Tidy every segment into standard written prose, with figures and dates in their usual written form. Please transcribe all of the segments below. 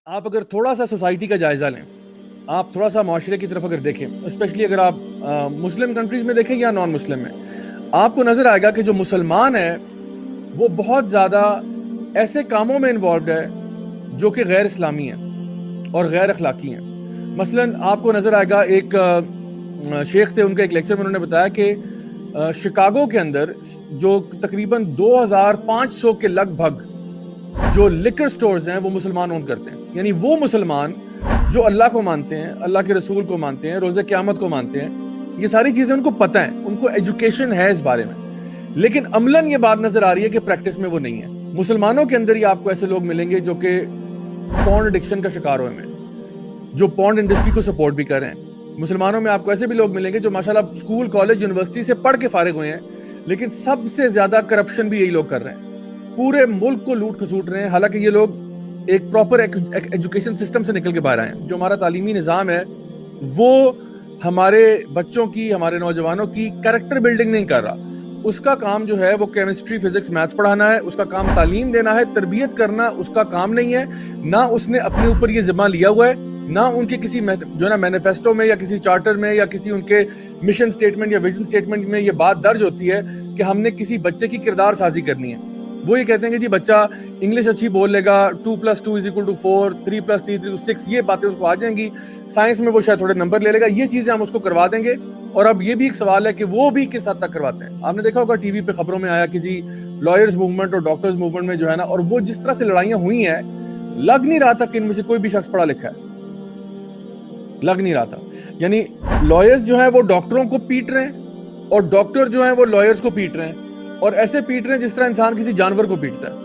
آپ اگر تھوڑا سا سوسائٹی کا جائزہ لیں، آپ تھوڑا سا معاشرے کی طرف اگر دیکھیں، اسپیشلی اگر آپ مسلم کنٹریز میں دیکھیں یا نان مسلم میں، آپ کو نظر آئے گا کہ جو مسلمان ہے وہ بہت زیادہ ایسے کاموں میں انوالوڈ ہے جو کہ غیر اسلامی ہیں اور غیر اخلاقی ہیں۔ مثلا آپ کو نظر آئے گا، ایک شیخ تھے، ان کے ایک لیکچر میں انہوں نے بتایا کہ شکاگو کے اندر جو تقریباً 2500 کے لگ بھگ جو لکر سٹورز ہیں وہ مسلمان اون کرتے ہیں۔ یعنی وہ مسلمان جو اللہ کو مانتے ہیں، اللہ کے رسول کو مانتے ہیں، روز قیامت کو مانتے ہیں، یہ ساری چیزیں ان کو پتہ ہیں، ان کو ایجوکیشن ہے اس بارے میں، لیکن عملاً یہ بات نظر آ رہی ہے کہ پریکٹس میں وہ نہیں ہے۔ مسلمانوں کے اندر ہی آپ کو ایسے لوگ ملیں گے جو کہ پورن ایڈکشن کا شکار ہوئے ہیں، جو پورن انڈسٹری کو سپورٹ بھی کر رہے ہیں۔ مسلمانوں میں آپ کو ایسے بھی لوگ ملیں گے جو ماشاءاللہ اسکول، کالج، یونیورسٹی سے پڑھ کے فارغ ہوئے ہیں، لیکن سب سے زیادہ کرپشن بھی یہی لوگ کر رہے ہیں، پورے ملک کو لوٹ کھسوٹ رہے ہیں۔ حالانکہ یہ لوگ ایک پراپر ایجوکیشن سسٹم سے نکل کے باہر آئے ہیں۔ جو ہمارا تعلیمی نظام ہے وہ ہمارے بچوں کی، ہمارے نوجوانوں کی کریکٹر بلڈنگ نہیں کر رہا۔ اس کا کام جو ہے وہ کیمسٹری، فزکس، میتھس پڑھانا ہے، اس کا کام تعلیم دینا ہے، تربیت کرنا اس کا کام نہیں ہے۔ نہ اس نے اپنے اوپر یہ ذمہ لیا ہوا ہے، نہ ان کے کسی جو ہے نا مینیفیسٹو میں یا کسی چارٹر میں یا کسی ان کے مشن سٹیٹمنٹ یا ویژن سٹیٹمنٹ میں یہ بات درج ہوتی ہے کہ ہم نے کسی بچے کی کردار سازی کرنی ہے۔ وہ یہ کہتے ہیں کہ جی بچہ انگلش اچھی بول لے گا، 2+2=4، 3+3=6، یہ باتیں اس کو آ جائیں گی، سائنس میں وہ شاید تھوڑے نمبر لے لے گا، یہ چیزیں ہم اس کو کروا دیں گے۔ اور اب یہ بھی ایک سوال ہے کہ وہ بھی کس حد تک کرواتے ہیں۔ آپ نے دیکھا ہوگا ٹی وی پہ خبروں میں آیا کہ جی لائرز موومنٹ اور ڈاکٹرز موومنٹ میں جو ہے نا، اور وہ جس طرح سے لڑائیاں ہوئی ہیں، لگ نہیں رہا تھا کہ ان میں سے کوئی بھی شخص پڑھا لکھا ہے، لگ نہیں رہا تھا۔ یعنی لائرز جو ہیں وہ ڈاکٹروں کو پیٹ رہے ہیں، اور ڈاکٹر جو ہیں وہ لائرز کو پیٹ رہے ہیں، اور ایسے پیٹ رہے ہیں جس طرح انسان کسی جانور کو پیٹتا ہے۔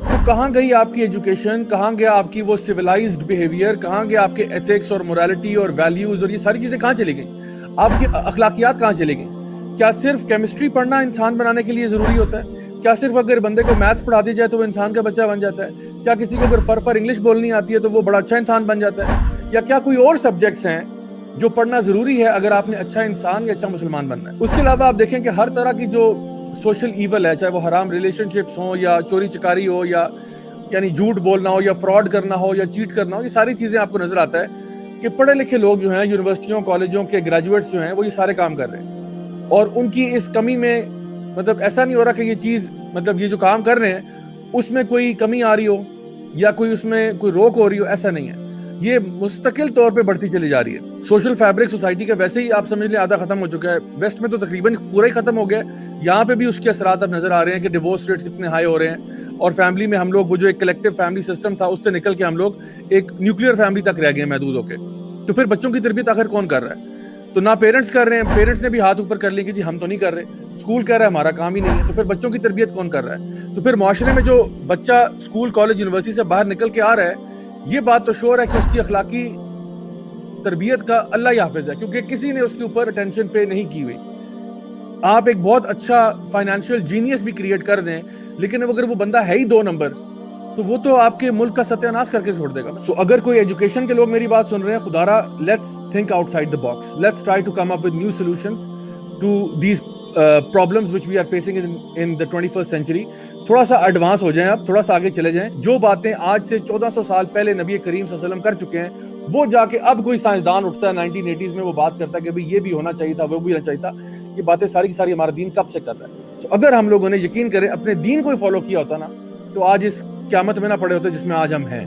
تو کہاں گئی آپ کی ایجوکیشن، کہاں گیا آپ کی وہ سیولائزڈ بیہیویئر، کہاں گیا آپ کے ایتھکس اور موریلٹی اور ویلیوز، اور یہ ساری چیزیں کہاں چلی گئیں؟ آپ کی اخلاقیات کہاں چلی گئیں؟ کیا صرف کیمسٹری پڑھنا انسان بنانے کے لیے ضروری ہوتا ہے؟ کیا صرف اگر بندے کو میتھس پڑھا دی جائے تو وہ انسان کا بچہ بن جاتا ہے؟ کیا کسی کو اگر فر انگلش بولنی آتی ہے تو وہ بڑا اچھا انسان بن جاتا ہے؟ یا کیا کوئی اور سبجیکٹس ہیں جو پڑھنا ضروری ہے اگر آپ نے اچھا انسان یا اچھا مسلمان بننا ہے؟ اس کے علاوہ آپ دیکھیں کہ ہر طرح کی جو سوشل ایول ہے، چاہے وہ حرام ریلیشن شپس ہوں یا چوری چکاری ہو یا یعنی جھوٹ بولنا ہو یا فراڈ کرنا ہو یا چیٹ کرنا ہو، یہ ساری چیزیں آپ کو نظر آتا ہے کہ پڑھے لکھے لوگ جو ہیں، یونیورسٹیوں کالجوں کے گریجویٹس جو ہیں، وہ یہ سارے کام کر رہے ہیں۔ اور ان کی اس کمی میں مطلب ایسا نہیں ہو رہا کہ یہ چیز مطلب یہ جو کام کر رہے ہیں اس میں کوئی کمی آ رہی ہو یا کوئی اس میں کوئی روک ہو رہی ہو، ایسا نہیں ہے۔ یہ مستقل طور پہ بڑھتی چلی جا رہی ہے۔ سوشل فیبرک سوسائٹی کا ویسے ہی آپ سمجھ لیں آدھا ختم ہو چکا ہے، ویسٹ میں تو تقریباً پورا ہی ختم ہو گیا ہے۔ یہاں پہ بھی اس کے اثرات اب نظر آ رہے ہیں کہ ڈیورس ریٹس کتنے ہائی ہو رہے ہیں، اور فیملی میں ہم لوگ وہ جو ایک کلیکٹیو فیملی سسٹم تھا اس سے نکل کے ہم لوگ ایک نیوکلیئر فیملی تک رہ گئے ہیں محدود ہو کے۔ تو پھر بچوں کی تربیت آخر کون کر رہا ہے؟ تو نہ پیرنٹس کر رہے ہیں، پیرنٹس نے بھی ہاتھ اوپر کر لیا کہ جی ہم تو نہیں کر رہے، اسکول کہہ رہا ہے ہمارا کام ہی نہیں ہے، تو پھر بچوں کی تربیت کون کر رہا ہے؟ تو پھر معاشرے میں جو بچہ اسکول، کالج، یونیورسٹی سے باہر نکل کے آ رہا ہے، یہ بات تو شور ہے کہ اس کی اخلاقی تربیت کا اللہ ہی حافظ ہے، کیونکہ کسی نے اس کے اوپر اٹینشن پے نہیں کی ہوئی۔ آپ ایک بہت اچھا فائنینشیل جینیس بھی کریٹ کر دیں، لیکن اگر وہ بندہ ہے ہی 2 نمبر، تو وہ تو آپ کے ملک کا ستیہ ناش کر کے چھوڑ دے گا۔ سو اگر کوئی ایجوکیشن کے لوگ میری بات سن رہے ہیں، خدا را let's think out side the box, let's try to come up with new solutions to these problems which we are facing in the 21st century۔ تھوڑا سا ایڈوانس ہو جائیں، آپ تھوڑا سا آگے چلے جائیں۔ جو باتیں آج سے 1400 سال پہلے نبی کریم صلی اللہ علیہ وسلم کر چکے ہیں، وہ جا کے اب کوئی سائنسدان اٹھتا ہے 1980s میں، وہ بات کرتا ہے کہ بھئی یہ بھی ہونا چاہیے تھا، وہ بھی ہونا چاہیے تھا۔ یہ باتیں ساری کی ساری ہمارا دین کب سے کر رہا ہے۔ سو اگر ہم لوگوں نے یقین کریں اپنے دین کو ہی فالو کیا ہوتا نا، تو آج اس قیامت میں نہ پڑے ہوتے جس میں آج ہم ہیں۔